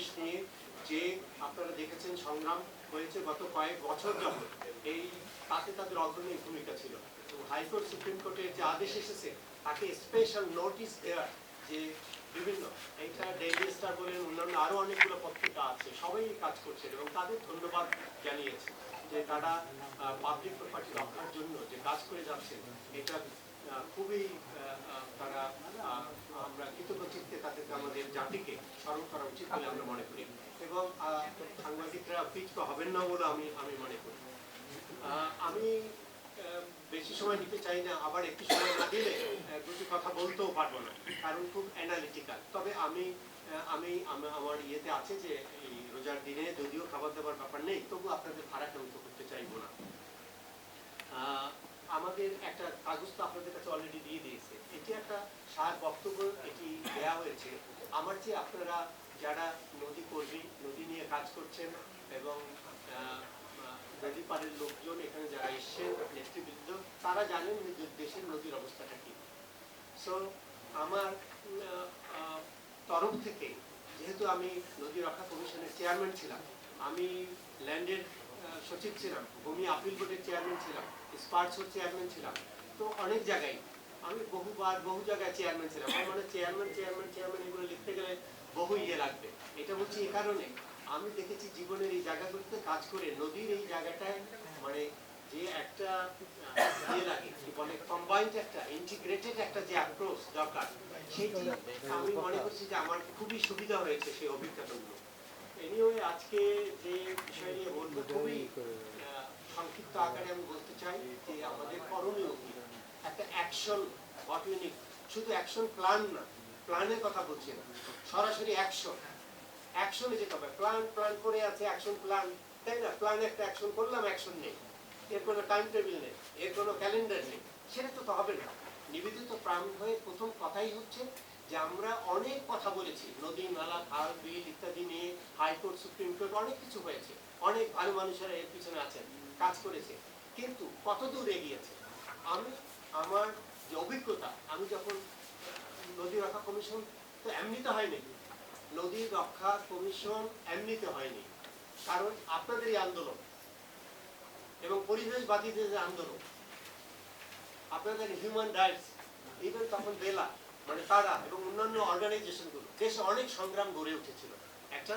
পরিবেশ নিয়ে যে আপনারা দেখেছেন সংগ্রাম হয়েছে গত কয়েক বছর যাবত, এই তাতে তাদের অগ্রণী ভূমিকা ছিল। হাইকোর্ট সুপ্রিম কোর্টের যে আদেশ এসেছে তাকে স্পেশাল নোটিশ দেওয়ার যে বিভিন্ন এইটা ডেইলি স্টার বলেন অন্যান্য আরো অনেকগুলো পত্রিকা আছে, সবাই কাজ করছে এবং তাদের ধন্যবাদ জানিয়েছে যে তারা পাবলিক প্রপার্টি রক্ষার জন্য যে কাজ করে যাচ্ছেন এটা খুবই তারা আমরা কৃতজ্ঞচিত্তে তাদেরকে আমাদের জাতিকে স্মরণ করা উচিত বলে আমরা মনে করি এবং সাংবাদিকরা অভিযুক্ত হবেন না বলে আমি মনে করি। আমি বেশি সময় নিতে চাই না, আবার একটু সময় না দিলে দুটি কথা বলতেও পারবো না, কারণ খুব অ্যানালিটিক্যাল। তবে আমি আমার ইয়েতে আছে যে এই রোজার দিনে যদিও খাবার দাবার ব্যাপার নেই, তবু আপনাদের ভারাক্রান্ত করতে চাইবো না। আমাদের একটা কাগজ তো আপনাদের কাছে অলরেডি দিয়ে দিয়েছে, এটি একটা সার বক্তব্য এটি দেওয়া হয়েছে। আমার যে আপনারা যারা নদী কর্মী, নদী নিয়ে কাজ করছেন এবং নদী পাড়ের লোকজন এখানে যারা এসছেন নেতৃবৃন্দ, তারা জানেন যে দেশের নদীর অবস্থাটা কি। সো আমার তরফ থেকে, যেহেতু আমি নদী রক্ষা কমিশনের চেয়ারম্যান ছিলাম, আমি ল্যান্ডের সচিব ছিলাম, ভূমি আপিল বোর্ডের চেয়ারম্যান ছিলাম, স্পার্টসের চেয়ারম্যান ছিলাম, তো অনেক জায়গায় আমি বহু জায়গায় চেয়ারম্যান ছিলাম। আমার মানে চেয়ারম্যান এগুলো লিখতে গেলে বহু ইয়ে লাগবে। এটা বলছি এই কারণে, আমি দেখেছি জীবনের এই জায়গাগুলোতে কাজ করে নদীর এই জায়গাটায় মানে যে একটা ইয়ে লাগে বলে কম্বাইন্ড একটা ইন্টিগ্রেটেড একটা যে অ্যাপ্রোচ দরকার, সেটি আমি মনে করছি যে আমার খুবই সুবিধা হয়েছে সেই অভিজ্ঞতাগুলো। এনিওয়ে আজকে যে বিষয় নিয়ে বলবো খুবই সংক্ষিপ্ত আকারে আমি বলতে চাই যে আমাদের করণীয় কি, একটা অ্যাকশন হোয়াট উই নিড, শুধু অ্যাকশন প্ল্যান না, প্ল্যানের কথা বলছি না, সরাসরি অ্যাকশনে যেতে হবে। প্ল্যান করে আছে অ্যাকশন প্ল্যান, তাই না? প্ল্যান একটা অ্যাকশন করলাম, অ্যাকশন নেই, এর কোনো টাইম টেবিল নেই, এর কোনো ক্যালেন্ডার নেই, সেটা তো হবে না। নিবেদিত প্রাণ হয়ে প্রথম কথাই হচ্ছে যে আমরা অনেক কথা বলেছি নদী নালা খাল বিল ইত্যাদি নিয়ে, হাইকোর্ট সুপ্রিম কোর্ট অনেক কিছু হয়েছে, অনেক ভালো মানুষেরা এর পিছনে আছেন, কাজ করেছে, কিন্তু কতদূর এগিয়েছে? আমি আমার যে অভিজ্ঞতা, আমি যখন নদী রক্ষা কমিশন তো এমনিতে হয়নি, নদী রক্ষা কমিশন এমনিতে হয়নি, কারণ আপনাদের এই আন্দোলন এবং পরিবেশবাদীদের যে আন্দোলন, আপনাদের হিউম্যান রাইটস, ইভেন তখন বেলা মানে তারা এবং অন্যান্য অর্গানাইজেশনগুলো দেশে অনেক সংগ্রাম গড়ে উঠেছিল, একটা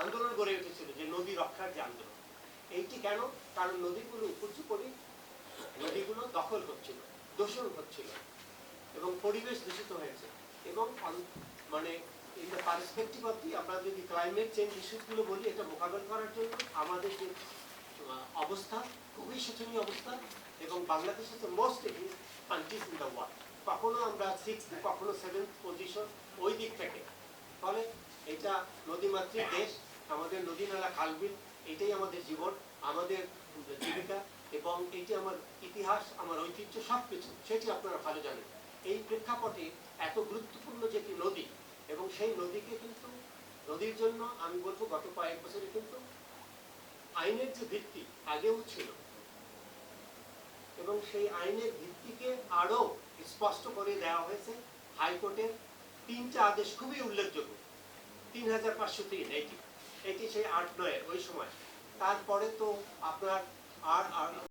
আন্দোলন গড়ে উঠেছিল যে নদী রক্ষার যে আন্দোলন। এইটি কেন? কারণ নদীগুলো উপর্যুপরি নদীগুলো দখল হচ্ছিল, দূষণ হচ্ছিল এবং পরিবেশ দূষিত হয়েছে এবং মানে in the perspective of the, আমরা যদি ক্লাইমেট চেঞ্জ ইস্যুসগুলো বলি, এটা মোকাবেলা করার জন্য আমাদের যে অবস্থা খুবই শোচনীয় অবস্থা, এবং বাংলাদেশ হচ্ছে most against countries in the world. কখনো আমরা 6th, কখনো 7th পজিশন ওই দিক থেকে। ফলে এটা নদীমাতৃক দেশ, আমাদের নদী নালা খালবিল এটাই আমাদের জীবন, আমাদের জীবিকা, এবং এটি আমার ইতিহাস, আমার ঐতিহ্য, সব কিছু, সেটি আপনারা ভালো জানেন। এই প্রেক্ষাপটে এত গুরুত্বপূর্ণ যেটি নদী, এবং সেই নদীকে কিন্তু, নদীর জন্য আমি বলবো গত কয়েক বছরে কিন্তু আইনের যে ভিত্তি আগেও ছিল, এবং সেই আইনের ভিত্তিকে আরো স্পষ্ট করে দেওয়া হয়েছে হাইকোর্টের 3টা আদেশ, খুবই উল্লেখযোগ্য। 3503 এটি সেই 8-9 ওই সময়। তারপরে তো আপনার আর